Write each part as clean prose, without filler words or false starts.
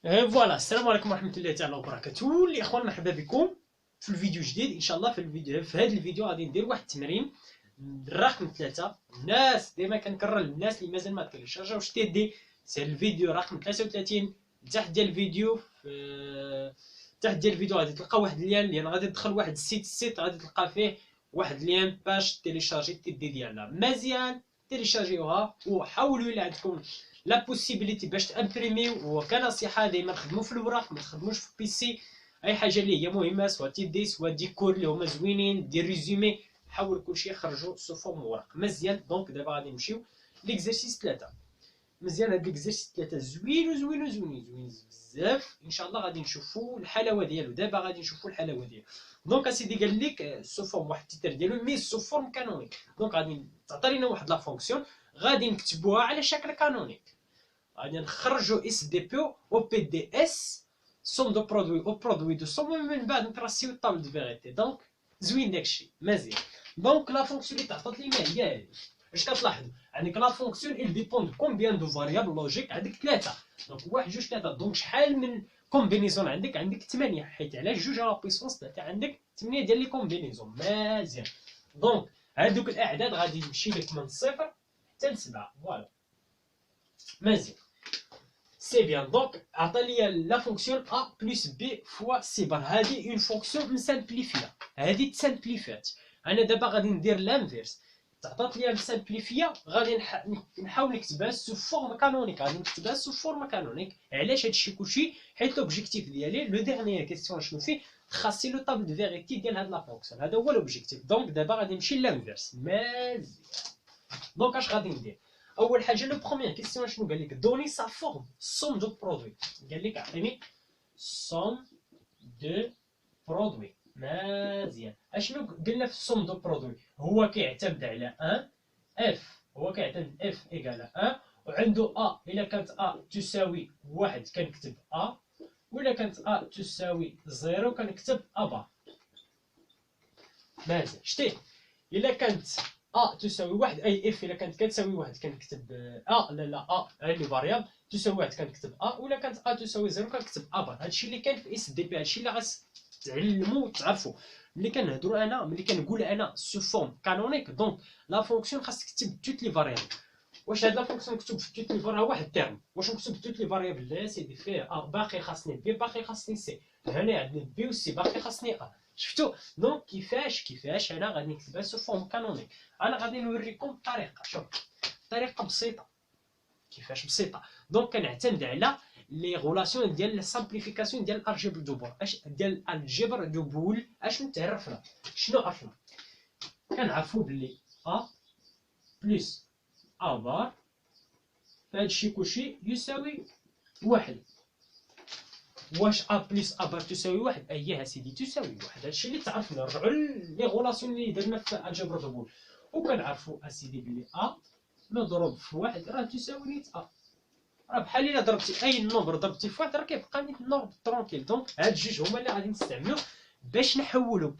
فوالا السلام عليكم ورحمة الله تعالى وبركاته الإخوان، مرحبا بكم في الفيديو جديد إن شاء الله. في هذا الفيديو غادي ندير واحد التمرين رقم 3. الناس ديما كنكرر للناس اللي مازال ما تيليشارجاو تي دي، سير الفيديو رقم 33 تحت ديال الفيديو. تحت ديال الفيديو غادي تلقى واحد اللين غادي تدخل واحد السيت غادي تلقى فيه واحد اللين باش تيليشارجي تي دي ديالنا مزيان. تيليشارجيوها وحاولوا الى عندكم لا بوسيبيليتي باش تامبريميو. وكنصيحه دائما خدموا في الوراق، ما تخدموش في بيسي. اي حاجه اللي هي مهمه سواء تيدي سواء ديكور اللي هما زوينين دير ريزومي، حاول كلشي يخرجوا سو فورم ورق مزيان. دونك دابا غادي نمشيو ليكزارسيس 3. مزيان هاد ليكزارسيس 3 زوين بزاف ان شاء الله. غادي نشوفوا الحلاوه ديالو دابا، غادي نشوفوا الحلاوه ديالو. دونك اسيدي قال لك سو فورم واحد التيتر ديالو مي سو فورم كانونيك. دونك غادي تعطي لنا واحد لا فونكسيون غادي نكتبوها على شكل كانونيك. غادي نخرجوا اس دي بي او بي دي اس سوم دو برودوي او برودوي دو سوم، من بعد نتراسيو الطابل دو فيغيتي. دونك زوين داكشي مزيان. دونك لا فونكسيون اللي تعطات لينا هي هذه. اش كتلاحظوا عندك لا فونكسيون il dépend de combien de variables logiques. عندك 3، دونك 1 2 3. دونك شحال من كومبينيزون عندك 8، حيت على 2 على بيسونس 3 عندك 8 ديال لي كومبينيزون مزيان. دونك هذوك الاعداد غادي نمشي لك من 0 حتى ل 7. فوالا مزيان سي بيان. دونك عطا لي لا فونكسيون ا بلس بي فوا سي بار. هذه اون فونكسيون مسامبليفيا، هذه تسامبليفات. انا دابا غادي ندير لانفيرس. تعطات لي مسامبليفيا غادي نحاول نكتبها سو فورم كانونيك. غادي نكتبها سو فورم كانونيك. علاش هادشي كلشي؟ حيت لوبجيكتيف ديالي لو ديرنيير كيسيون شنو فيه؟ خاصي لو طابل دو فيغيتي ديال هاد لا فونكسيون. هذا هو لوبجيكتيف. دونك دابا غادي نمشي لانفيرس مزيان. دونك اش غادي ندير؟ اول حاجه لو بروميير كيسيون شنو قال لك؟ دوني سا فورم سوم دو برودوي. قال لك اعطيني سوم دو برودوي مزيان. اشنو قلنا في السوم دو برودوي؟ هو كيعتمد على ان اف، هو كيعتمد اف ايكال ان، وعنده ا. الا كانت ا تساوي 1 كنكتب ا، ولا كانت ا تساوي 0 كنكتب ا بار مزيان. شتي الا كانت ا تساوي 1 اي اف الا كانت كتساوي 1 كنكتب ا، لا ا اللي فاريابل تساوي 1 كنكتب ا، ولا كانت ا تساوي 0 كنكتب ا بار. هادشي اللي كاين في اس دي بي، هادشي اللي غاس تعلموا وتعرفوا. ملي كنهضروا انا، ملي كنقول انا سو فورم كانونيك، دونك لا فونكسيون خاصك تكتب توت لي فاريابل. واش هاد لا فونكسيون مكتوب في توت لي فاريابل واحد التيرم؟ واش مكتوب في توت لي فاريابل؟ لا سيدي، فيه ا باقي خاصني بي باقي خاصني سي، هنا عندنا بي و سي باقي خاصني ا. شفتوا؟ دونك كيفاش انا غادي نكتبها سو فورم كانونيك. انا غادي نوريكم الطريقه. شوف طريقه بسيطه. كيفاش بسيطه؟ دونك كنعتمد على لي غولاسيون ديال السامبليفيكاسيون ديال الالجبر دو بول. اش ديال الجبر دو بول اش تعرفنا؟ شنو عرفنا؟ كنعرفوا بلي ا بلس ا بار فهادشي كلشي يساوي 1. واش ا بلس ا بار تساوي 1؟ اييه سيدي تساوي 1. هادشي اللي تعرفنا. نرجعوا لي غولاسيون اللي درنا في الجبر دو بول، وكنعرفوا اسيدي بلي ا مضروب في 1 راه تساوي نيت ا. راه بحال الا ضربتي اي نومبر ضربتي في 1 راه كيبقى نيت نومبر ترونكيل. دونك هاد جوج هما اللي غادي نستعملو باش نحولو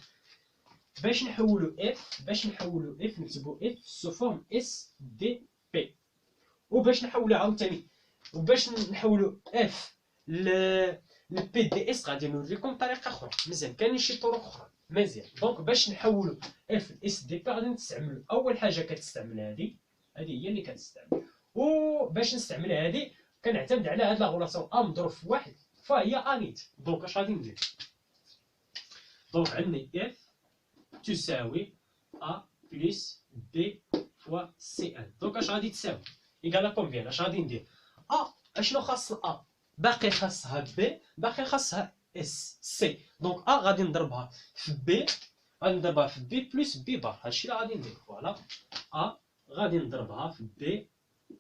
اف نكتبو اف سو فورم اس دي بي. وباش نحولو عاوتاني، وباش نحولو اف لبي دي اس غادي نوريكم طريقه اخرى مزيان. كاينين شي طرق اخرى مزيان. دونك باش نحولو اف اس دي بي غادي نستعملو اول حاجه كتستعمل هذه هي اللي كتستعمل. وباش نستعمل هذه كنعتمد على هاد لا غولاسيون ا مضروب في 1 فهي انيت. دونك اش غادي ندير؟ دونك عندي اف تساوي ا بلس بي فوا سي ان. دونك اش غادي تساوي؟ ايكالا كومبيان. اش غادي ندير؟ ا اشنو خاص ا؟ باقي خاصها بي، باقي خاصها اس سي. دونك ا غادي نضربها في بي، غادي نضربها في بي بلس بي بار. هادشي اللي غادي ندير. فوالا ا غادي نضربها في بي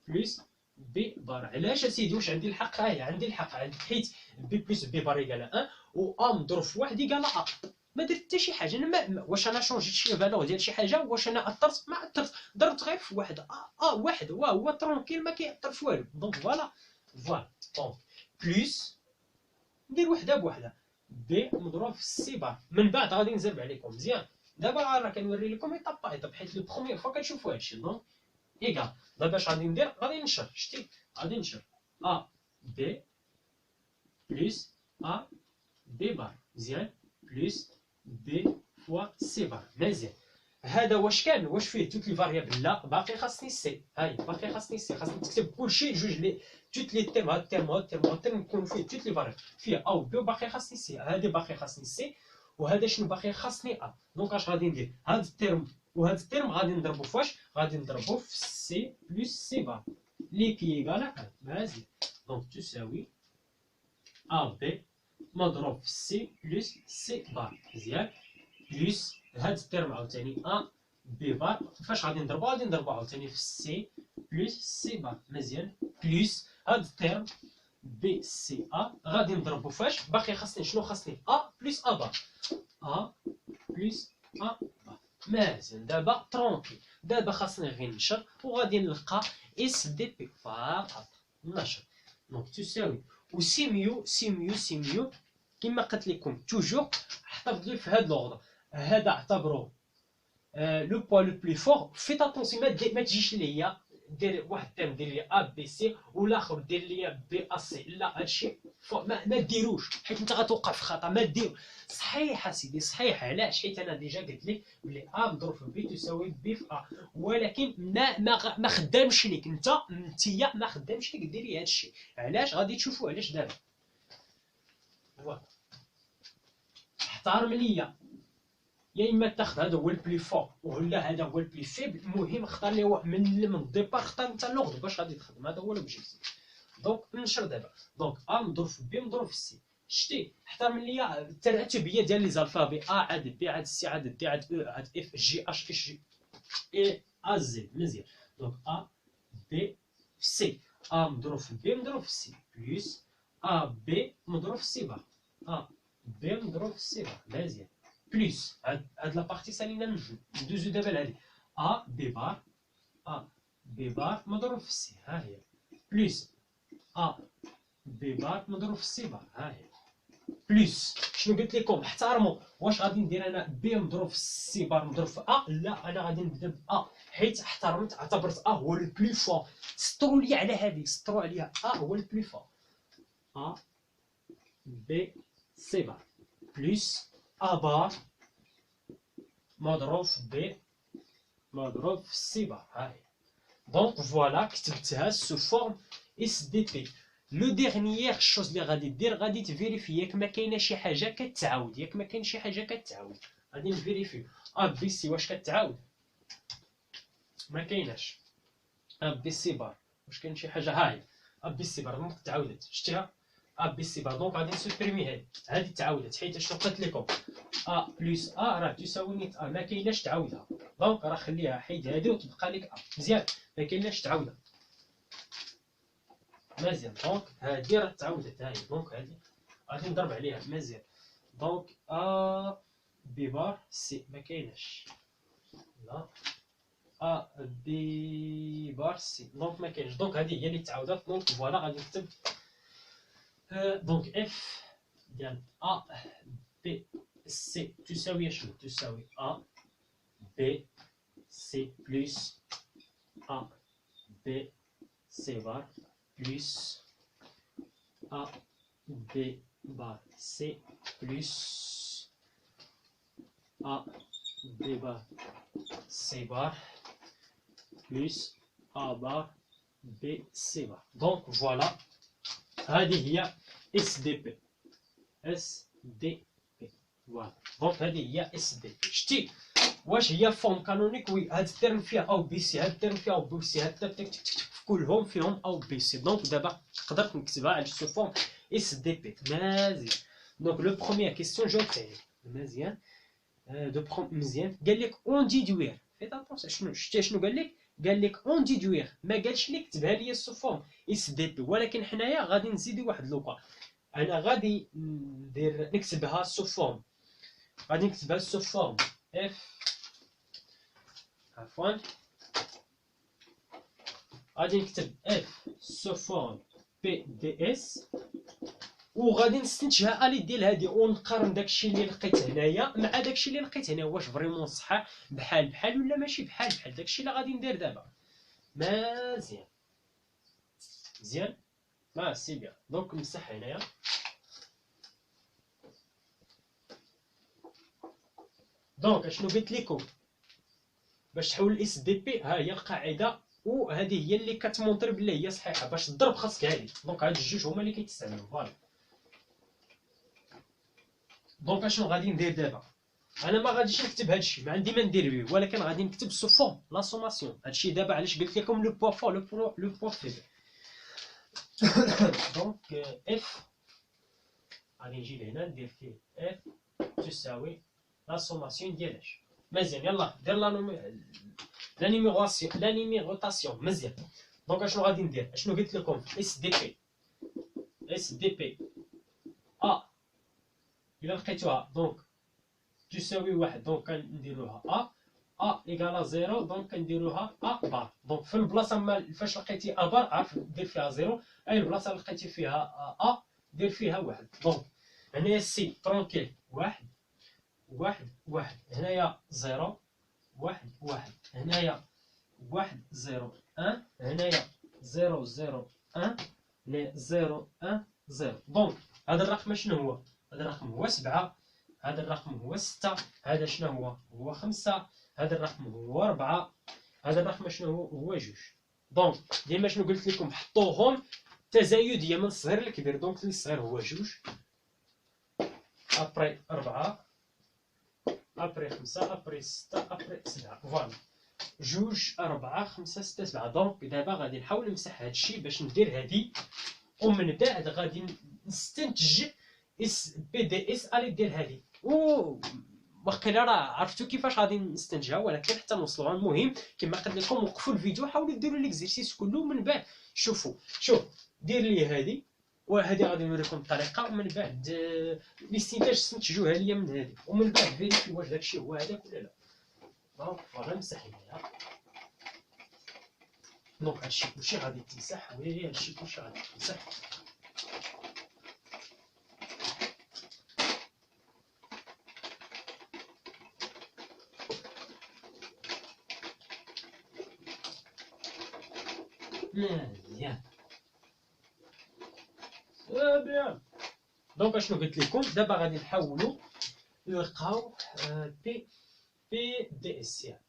بلس بي بار. علاش اسيدي؟ واش عندي الحق؟ عندي الحق، حيت بي بلس بي بار ايكالا 1 و ا مضروب في 1 ايكالا ا. ما درت حتى شي حاجه. انا واش انا شونجيت شي فالور ديال شي حاجه؟ واش انا اثرت؟ ما اثرت. ضربت غير في 1 واحد هو ترونكيل ما كيأثر في والو. دونك فوالا دونك بلس ندير وحده بوحده بي مضروب في سي بار. من بعد غادي نزرب عليكم مزيان. دابا راه كنوري لكم ايطاب باي ايطاب حيت لو بروميير فوا كتشوفوا هادشي. دونك ايكال دابا اش غادي ندير؟ غادي نشر. شتي غادي نشر ا بي بلس ا بي بار مزيان بلس بي فوا سي بار مزيان. هذا واش كان واش فيه توت لي فاريابل؟ لا باقي خاصني سي. هاي باقي خاصني سي، خاصني تكتب كلشي جوج لي توت لي تيرم. هاد التيرم وهاد التيرم وهاد التيرم يكونوا فيه توت لي فاريابل، فيه ا و بي وباقي خاصني سي. هادي باقي خاصني سي وهذا شنو باقي خاصني ا. دونك اش غادي ندير؟ هاد التيرم وهاد التيرم غادي نضربو فواش؟ غادي نضربو في سي بلس سي بار لي كي ايكال ا. مزيان دونك تساوي ا بي مضروب في سي بلس سي بار مزيان بلس هاد التيرم عاوتاني ا بي بار فاش غادي نضربو؟ غادي نضربو عاوتاني في سي بلس سي بار مزيان بلس هاد التيرم بي سي ا غادي نضربو فاش؟ باقي خاصني شنو؟ خاصني ا بلس ا بار ا بلس ا بار مزيان. دابا ترونكي، دابا خاصني غير نشر وغادي نلقى اس دي بي فقط نشر. دونك تساوي و سي ميو سي ميو سي ميو كما قلت لكم توجور احتفظ لي في هاد لوغدر. هذا اعتبروه لو بوا لو بلي فور. فيت اتونسيون ما تجيش ليا دير واحد التيرم دير لي ا بي سي والاخر دير لي بي ا سي. لا هادشي ما ديروش حيت انت غتوقع في خطا. ما دير صحيح اسيدي صحيح. علاش؟ حيت انا ديجا قلت لك بلي ا مضروب في بي تساوي بي في ا، ولكن ما خدامش ليك انتيا ما خدامش ليك ديري هادشي. علاش؟ غادي تشوفوا علاش دابا. فوالا احترم ليا، يا اما تاخذ هذا هو البلي فور ولا هذا هو البلي فيبل. المهم اختار لي واحد من الديبار، اختار انت اللوغد باش غادي تخدم. هذا هو لوبجيكتيف. دونك نشر دابا. دونك ا مضروب في بي مضروب في سي. شتي احترم ليا الترتيبيه ديال لي زالفابي ا عاد بي عاد سي عاد دي عاد او عاد اف جي اش اش جي اي ا زد مزيان. دونك ا بي في سي ا مضروب في بي مضروب في سي بلس ا بي مضروب في سي بار ا بي مضروب في سي بار مزيان بلس هاد لابارتي سالينا ندوزو دابا لهادي ا بي بار مضروب في سي ها هي بلس ا بي بار مضروب في سي بار ها هي بلس شنو قلت لكم؟ احترموا. واش غادي ندير انا بي مضروب في سي بار مضروب في ا؟ لا انا غادي نبدا ب ا حيت احترمت اعتبرت ا هو البلي فور. سطروا لي على هذه، سطروا عليها ا هو البلي فور. ا بي سي بار بلس ا بار مضروب في بي مضروب في سي بار ها هي. دونك فوالا كتبتها سو فورم اس دي بي. لو ديغنيير شوز اللي غادي دير غادي تفيريفي ياك ما كاينه شي حاجه كتعاود. ياك ما كاين شي حاجه كتعاود غادي نفيريفي ا بي سي واش كتعاود. ما كايناش ا بي سي بار واش كاين شي حاجه. ها هي ا بي سي بار دونك تعاودت شتيها ا بي سي بار. دونك غادي نسوبريمي هادي تعاودت حيت شنو قلت لكم ا بلس ا راه تساوي نيت ا. ما كايناش تعاودها. دونك راه خليها حيد هادي وتبقى لك ا مزيان. ما كايناش تعاودها مزيان. دونك هادي راه تعاودت هاهي. دونك هادي غادي نضرب عليها مزيان. دونك ا بي بار سي ما كايناش. لا ا بي بار سي دونك ما كاينش. دونك هادي هي اللي تعاودت. دونك فوالا غادي نكتب دونك اف ديال ا بي سي تساوي شنو؟ تساوي ا بي سي بلس ا بي سي بار بلس ا بي بار سي بلس ا بي بار سي بار بلس ا بار بي سي بار. دونك فوالا هذه هي اس دي بي. اس دي بي فوالا. دونك هذه هي اس دي بي. شتي واش هي فورم كانونيك؟ وي هاد الترم فيها او بي سي، هاد الترم فيها او بي سي، هاد الترم كلهم فيهم او بي سي. دونك دابا قدرت نكتبها على سو فورم اس دي بي مزيان. دونك لو بروميير كيستيون جاوبت عليه مزيان. مزيان قال لك اون ديدوير. فيت اتونسيون شنو شتي شنو قال لك؟ قال لك اون ديدوير ما قالش لك كتبها لي سو فورم اس دي بي. ولكن حنايا غادي نزيدو واحد لوكا. انا غادي ندير نكتبها سو فورم. غادي نكتبها سو فورم اف عفوا غادي نكتب اف سو فورم بي دي اس وغادي نستنتجها الي ديال هادي ونقارن داكشي اللي لقيت هنايا مع داكشي اللي لقيت هنا. واش فريمون صح بحال بحال ولا ماشي بحال بحال. داكشي اللي غادي ندير دابا مزيان مزيان. سي بيان. دونك نمسح هنايا دونك اشنو قلت لكم باش تحول الاس دي بي، ها هي القاعده، وهذه هي اللي كتمونطري بلي هي صحيحه. باش تضرب خاصك هذه. دونك هاد الجوج هما اللي كيتستعملوا. فوالا. دونك اشنو غادي ندير دابا؟ انا ما غاديش نكتب هادشي، ما عندي ما ندير به، ولكن غادي نكتب سو فون لا سوماسيون. هادشي دابا علاش قلت لكم لو بوا فور لو بوا فيبل. دونك اف غادي نجي لهنا ندير فيه اف تساوي لا سوماسيون ديال اش. مزيان. يلاه دير لا نيميروطاسيون. مزيان. دونك اشنو غادي ندير؟ اشنو قلت لكم؟ اس دي بي ا الا لقيتوها دونك تساوي واحد، دونك كنديروها ا ايكالا زيرو، دونك كنديروها ا بار. دونك في البلاصه مال فاش لقيتي ا بار عارف دير فيها زيرو، اي البلاصه اللي لقيتي فيها ا دير فيها واحد. دونك هنايا سي ترونكيل واحد واحد واحد، هنايا زيرو واحد واحد، هنايا واحد زيرو ان، هنايا زيرو زيرو ان، هنايا زيرو ان زيرو. دونك هذا الرقم شنو هو؟ هذا الرقم هو 7، هذا الرقم هو 6، هذا شنو هو؟ هو 5، هذا الرقم هو 4، هذا الرقم شنو هو؟ هو 2. دونك ديما شنو قلت لكم؟ حطوهم تزايديه من الصغير للكبير. دونك الصغير هو 2، ابري 4، ابري 5، ابري 6، ابري 7. فوالا 2 4 5 6 7. دونك دابا غادي نحاول نمسح هذا الشيء باش ندير هذه، ومن بعد غادي نستنتج اس بي دي اس الي ديال هذه. وقيلا راه عرفتوا كيفاش غادي نستنتجها، ولكن حتى نوصلوها. المهم كما قلت لكم وقفوا الفيديو، حاولوا ديروا ليكزيرسيس كله، من بعد شوفوا. شوف دير لي هذه وهذه، غادي نوريكم الطريقه، ومن بعد الاستنتاج استنتجوها ليا من هذه، ومن بعد فيريفي واش داكشي هو هذاك ولا لا. دونك فوالا نمسح هنايا. دونك هادشي كلشي غادي يتمسح، وي هادشي كلشي غادي يتمسح. مزيان بيان. دونك اشنو قلت لكم؟ دابا غادي نحاولوا نلقاو بي دي اس. يعني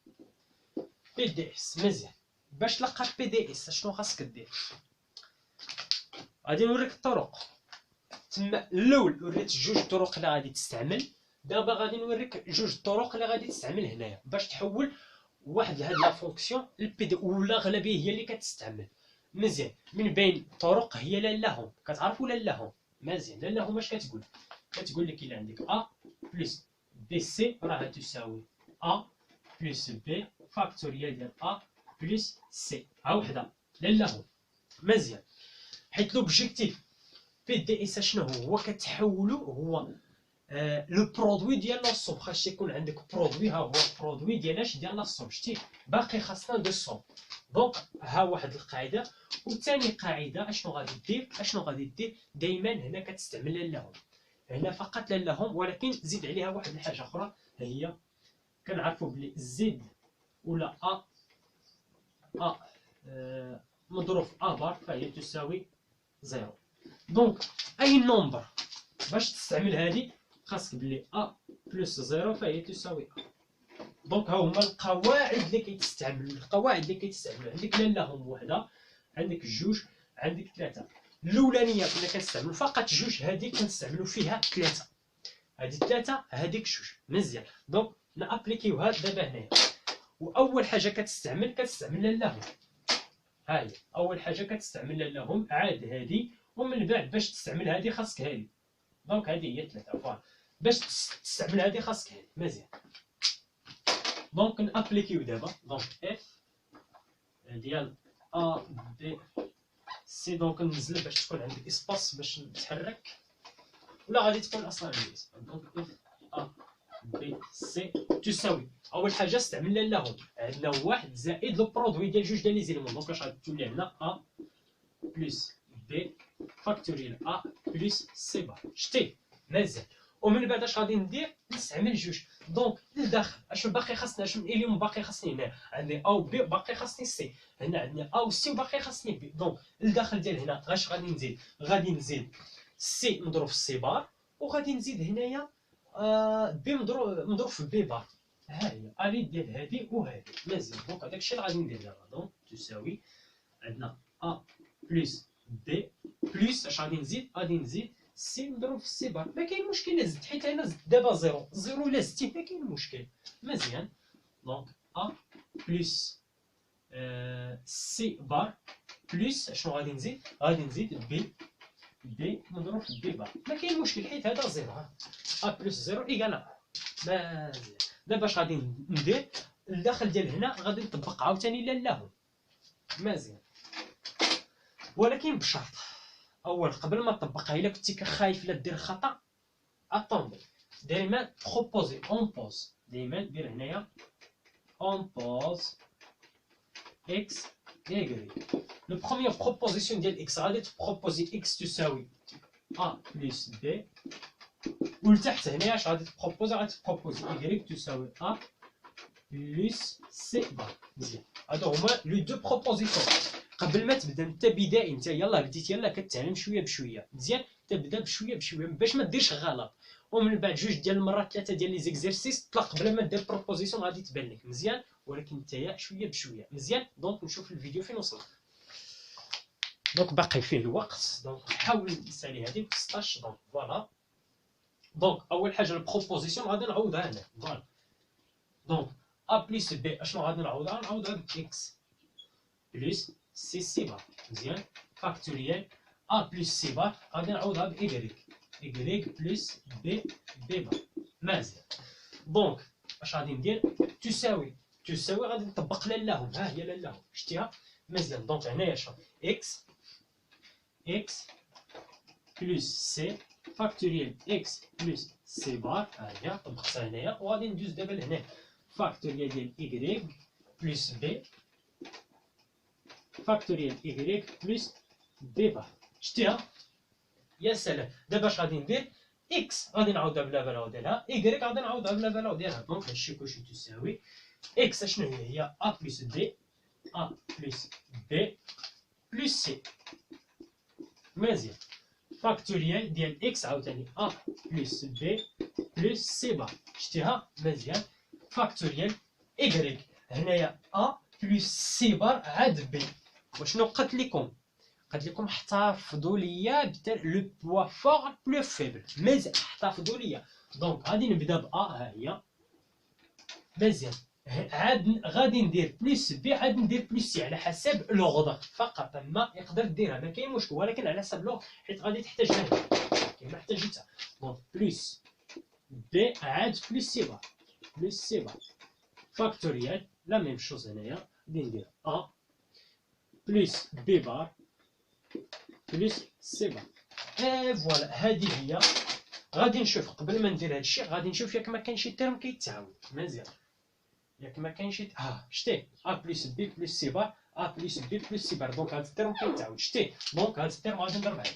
بي دي اس. مزيان. باش تلقى بي دي اس اشنو خاصك دير؟ غادي نوريك الطرق. تما الاول وريت جوج طرق اللي غادي تستعمل، دابا غادي نوريك جوج طرق اللي غادي تستعمل هنايا باش تحول واحد لهاد لا فونكسيون البي دي، ولا اغلبيه هي اللي كتستعمل. مزيان. من بين الطرق هي لالاهم. كتعرفوا لالاهم؟ مزيان. لالاهم اش كتقول؟ كتقول لك الا عندك ا بلس بي سي راه تساوي ا بلس بي فاكتوريال ديال ا بلس سي. ها وحده لالاهم. مزيان. حيت لوبجيكتيف بي دي اس شنو هو؟ كتحولو هو لو برودوي ديال لا صوم. خاص يكون عندك برودوي، ها هو برودوي ديال اش؟ ديال لا صوم. شتي باقي خاصنا دو صوم. دونك ها واحد القاعده. وثاني قاعده اشنو غادي دير؟ اشنو غادي دير؟ دائما هنا كتستعمل لالاهم، هنا فقط لالاهم، ولكن زيد عليها واحد الحاجه اخرى، هي كنعرفوا بلي زد ولا ا مضروب ا بار فهي تساوي زيرو. دونك اي نومبر باش تستعمل هذه خاصك بلي ا بلس زيرو فهي تساوي ا. دونك ها هما القواعد اللي كيتستعملوا. عندك لالاهم وحده، عندك جوج، عندك ثلاثه. الاولانيه كنا كنستعملوا فقط جوج، هذه كنستعملوا فيها ثلاثه، هذه ثلاثه هذيك جوج. مزيان. دونك نابليكيوها دابا هنايا. واول حاجه كتستعمل لالاهم. ها هي اول حاجه كتستعمل لالاهم، عاد هذه، ومن بعد باش تستعمل هذه خاصك هذه. دونك هذه هي ثلاثه. فوالا باش تستعمل هذه خاصك هذه. مزيان. دونك نابليكيو دابا. دونك اف ديال ا بي سي، دونك ننزل باش تكون عندك اسباس باش نتحرك، ولا غادي تكون اصلا عندي اسباس. دونك اف ا بي سي تساوي اول حاجه استعملنا لهم، عندنا واحد زائد لو برودوي ديال جوج ديال لي زيليمون. دونك اش غادي تولي عندنا ا بلس بي فاكتوريال ا بلس سي بار. شتي مزيان. ومن بعد اش غادي ندير؟ نستعمل جوج. دونك لداخل اشنو باقي خاصنا؟ شنو اليوم باقي خاصني؟ هنا عندي ا و بي، باقي خاصني سي، هنا عندنا ا و سي وباقي خاصني بي. دونك لداخل ديال هنا اش غادي نزيد؟ غادي نزيد سي مضروب في سي بار، وغادي نزيد هنايا بي مضروب في بي بار. ها هي الي ديال هادي وهادي مزيان. دونك هذاك الشيء اللي غادي ندير دابا. دونك تساوي عندنا ا بلس بي بلس اش غادي نزيد؟ غادي نزيد سي مضروب في سي بار. ما كاين مشكل الا زدت، حيت انا زدت دابا زيرو زيرو الا زدتي ما كاين مشكل مزيان. دونك ا بلس سي بار بلس اشنو غادي نزيد؟ غادي نزيد بي مضروب في بي بار. ما كاين مشكل حيت هذا زيرو. ا بلس زيرو ايكال مزيان. دابا اش غادي ندير؟ الداخل ديال هنا غادي نطبق عاوتاني لاله مزيان، ولكن بشرط اول قبل ما تطبقها الا كنتي خايف لا دير خطا اتوندي دائما بروبوزي اون بوز. دائما دير هنايا اون بوز اكس ايغري. لو بروميير بروبوزيسيون ديال اكس غادي تبروبوزي اكس تساوي ا بلس بي، ولتحت هنايا اش غادي تبروبوزي؟ غادي تبروبوزي ايغري تساوي ا بلس سي بار. مزيان، هادو هما لو دو بروبوزيسيون. قبل ما تبدا انت بدائي، انت يلاه بديت يلاه كتعلم شويه بشويه مزيان، تبدا بشويه بشويه باش ما ديرش غلط، ومن بعد جوج ديال المرات ثلاثه ديال لي زيكزيرسيس طلع قبل ما دير بروبوزيسيون غادي تبان لك مزيان، ولكن نتايا شويه بشويه مزيان. دونك نشوف الفيديو فين وصل. دونك باقي فيه الوقت، دونك نحاول نسالي هذه 16. دونك فوالا. دونك اول حاجه البروبوزيسيون غادي نعوضها هنا. فوالا. دونك ا بلس بي اشنو غادي نعوضها؟ نعوضها باكس بلس سي سي بار مزيان فاكتوريال ا بلس سي بار غادي نعوضها بايكغيك ايكغيك بلس بي بار مزيان. دونك اش غادي ندير؟ تساوي غادي نطبق لهم. ها هي لهم شتيها مزيان. دونك هنايا شنو؟ اكس بلس سي فاكتوريال اكس بلس سي بار. ها هي طبقتها هنايا، وغادي ندوز دابا لهنا فاكتوريال ديال ايكغيك بلس بي فاكتوريال ايكغيك بلس بي بار. شتيها؟ يا سلام. دابا اش غادي ندير؟ اكس غادي نعوضها بلا فالور ديالها، ايكغيك غادي نعوضها بلا فالور ديالها. دونك هادشي كلشي تساوي اكس اشنو هي؟ ا بلس بي ا بلس بي بلس سي مزيان فاكتوريال ديال اكس عاوتاني ا بلس بي بلس سي بار. شتيها مزيان فاكتوريال ايكغيك هنايا ا بلس سي بار عاد بي. وشنو قلت لكم؟ قلت لكم احتفظوا ليا لو بوا فور بلو فيبل مزيان، احتفظوا ليا. دونك غادي نبدا ب ا. ها هي مزيان. عاد غادي ندير بلس بي، عاد ندير بلس سي على حسب لوغدر فقط. ما يقدر ديرها ما كاين مشكل، ولكن على حسب لوغ حيت غادي تحتاجها كيما احتاجتها. دونك بلس بي عاد بلس سي بار بلس سي بار فاكتوريال لا ميم شوز. هنايا غادي ندير ا بلس بي بار بلس سي بار. فوالا هذه هي. غادي نشوف قبل ما ندير هادشي، غادي نشوف ياك ما كاين شي تيرم كيتعاود مزيان. ياك ما كاين شي شتي ا بلس بي بلس سي بار ا بلس بي بلس سي بار. دونك هاد التيرم كيتعاود شتي. دونك هاد التيرم غادي نضرب عليه.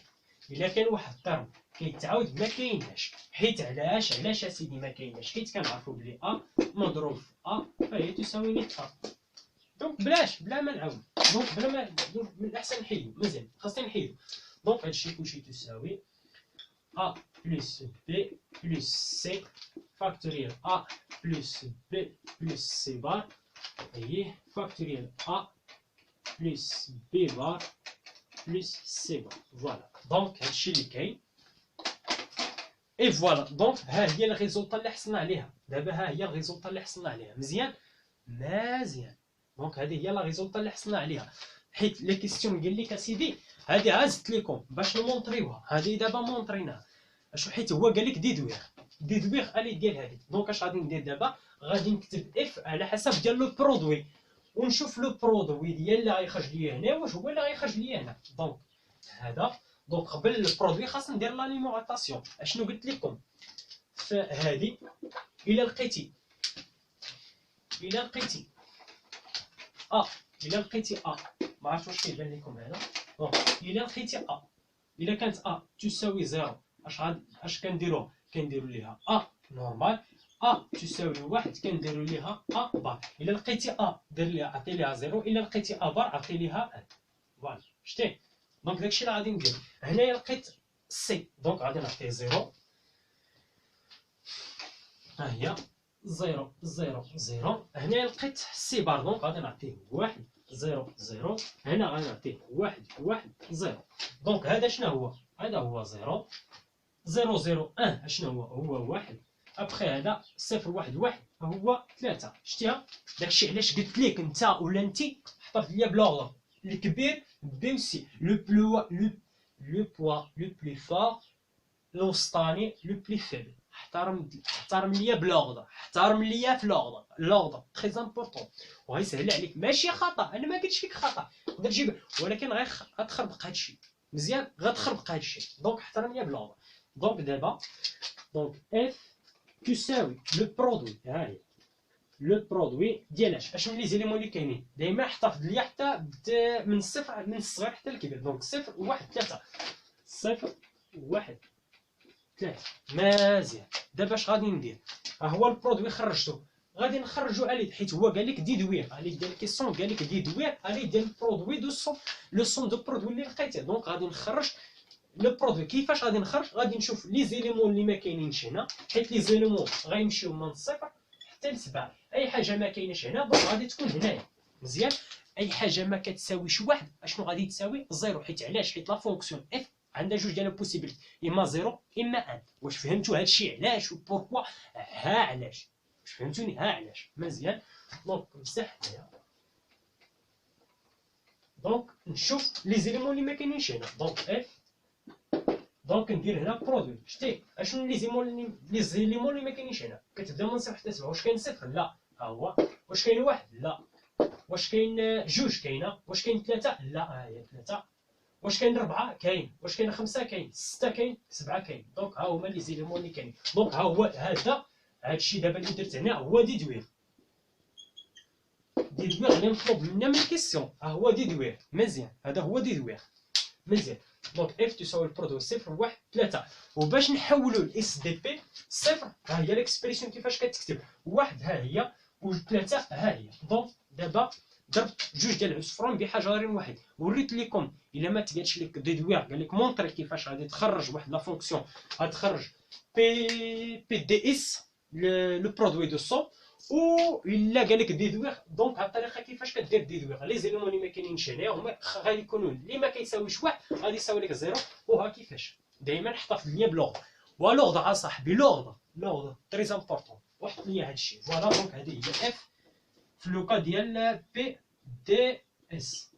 الا كان واحد التيرم كيتعاود ما كايناش، حيت علاش اسيدي ما كايناش؟ حيت كنعرفوا بلي ا مضروب في ا فهي تساوي نيت ا. دونك بلا ما نعاود. دونك بلا ما من الاحسن نحيدو مزيان، خاصني نحيدو. دونك هادشي كلشي تساوي ا بلس بي بلس سي فاكتوريال ا بلس بي بلس سي بار هي فاكتوريال ا بلس بي بار بلس سي بار. فوالا. دونك هادشي اللي كاين. اي فوالا. دونك ها هي الريزولطا اللي حصلنا عليها دابا. ها هي الريزولطا اللي حصلنا عليها مزيان مزيان. دونك هذه هي لا ريزولطا اللي حصلنا عليها، حيت لي كيستيون قال لك اسيدي هذه عزت لكم باش نمونطريوها. هذه دابا مونطريناها حيت هو قال لك ديدويغ الي ديال هذه. دونك اش غادي ندير دابا؟ غادي نكتب اف على حسب ديال لو برودوي، ونشوف لو برودوي ديال اللي غيخرج ليا هنا واش هو اللي غيخرج ليا هنا. دونك هذا. دونك قبل البرودوي خاص ندير لاليمونطاسيون. اشنو قلت لكم فهذه؟ الى لقيتي الى لقيتي ما عرفتش واش كيبان لكم هنا. الى لقيتي الى كانت تساوي زيرو اش كنديروا ليها نورمال. تساوي واحد كنديروا ليها بار. الى لقيتي دير ليها عطي ليها زيرو، الى لقيتي بار عطي ليها 1. فوالا شتي. دونك داكشي اللي غادي ندير. هنايا لقيت سي، دونك غادي نعطيه زيرو. ها هي 0 0 0. هنا لقيت سي بار، دونك غادي نعطيه 1 0 0. هنا غادي نعطيه 1 1 0. دونك هذا شنو هو؟ هذا هو 0 0 0 1. شنو هو؟ هو 1. ابخي هذا 0 1 1 هو 3. شتيها؟ داكشي علاش قلت لك انت ولا انت حطرت ليا بلوغ الكبير بي و سي. لو بوا لو بلو فور، الوسطاني لو بلو فيبل. احترم ليا بلوغ، احترم ليا في لوغ تري امبورطون. وغيسهل عليك، ماشي خطا، انا ما قلتش لك خطا، تقدر تجيب، ولكن غتخربق هادشي مزيان، غتخربق هادشي. دونك احترم ليا بلوغ. دونك دابا دونك اف تساوي لو برودوي، ها هي لو برودوي ديال اش من لي زيليمون اللي كاينين. دائما احتفظ ليا حتى من الصفر، من الصغير حتى الكبير. دونك 0 1 3 0 1 3. مزيان. دابا اش غادي ندير؟ ها هو البرودوي خرجته، غادي نخرجو اليد، حيت هو قال لك ديدوير. اليد ديال الكيسيون قال لك ديدوير اليد ديال البرودوي دو سون، لو سون دو برودوي اللي لقيته. دونك غادي نخرج لو برودوي. كيفاش غادي نخرج؟ غادي نشوف لي زيليمون اللي ما كاينينش هنا، حيت لي زيليمون غيمشيو من الصفر حتى ل7. اي حاجه ما كايناش هنا دونك غادي تكون هنايا. مزيان. اي حاجه ما كتساويش واحد اشنو غادي تساوي؟ زيرو. حيت علاش؟ حيت لا فونكسيون اف عندها جوج ديال البوسيبيليتي، اما زيرو اما ان. واش فهمتوا هادشي علاش وبوركوا؟ ها علاش. واش فهمتوني؟ ها علاش. مزيان. دونك نمسح هنايا، دونك نشوف لي زيليمون اللي ما كاينينش هنا. دونك اف، دونك ندير هنا برودوي. شتي اشنو لي زيليمون اللي ما كاينينش هنا؟ كتبدا من صفر حتى 7. واش كاين صفر؟ لا. ها هو. واش كاين واحد؟ لا. واش كاين جوج؟ كاينه. واش كاين 3؟ لا. ها هي 3. واش كاين 4؟ كاين. واش كاين 5؟ كاين. 6 كاين. 7 كاين. دونك ها هما لي زيليمون اللي كاينين. دونك ها هو هادشي دابا اللي درت هنا هو ديدوير. ديدوير اللي مطلوب منا من الكيسيون، ها هو ديدوير. مزيان. هذا هو ديدوير. مزيان. دونك اف تساوي البرودوي 0 1 3. وباش نحولوا الاس دي بي 0، ها هي ليكسبريسيون كيفاش كتكتب. 1 ها هي و3 ها هي. دونك دابا درت جوج ديال العصفورين بحجر واحد. وريت لكم الا ما تقالش لك ديدوير، قال لك مونطري كيفاش غادي تخرج واحد لا فونكسيون، غتخرج بي دي اس لو برودوي دو سون. و الا قال لك ديدوير، دونك هاد الطريقه كيفاش كدير ديدوير. لي زيليمون اللي ما كاينينش هنا هما غادي يكونوا اللي ما كيساويش واحد غادي يساوي لك زيرو. وها كيفاش. دائما احتفظ ليا بلوغ. ولوغ اصاحبي لوغ تري امبورطون. وحط ليا هادشي. فوالا. دونك هذه هي اف في لوكا ديال بي دي اس.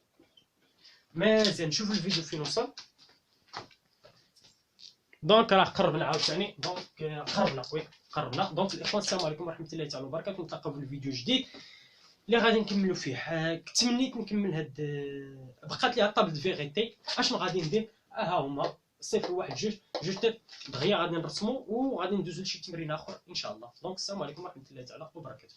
مزيان. نشوف الفيديو فين وصل. دونك راه قربنا عاوتاني. دونك قربنا. دونك الاخوان السلام عليكم ورحمه الله تعالى وبركاته. نتلاقاو في الفيديو جديد اللي غادي نكملوا فيه. تمنيت نكمل هاد، بقات لي طابل دو فيغيتي. اشنو غادي ندير؟ ها هما 0 1 2 2 دغيا غادي نرسمو وغادي ندوزو لشي تمرين اخر ان شاء الله. دونك السلام عليكم ورحمه الله تعالى وبركاته.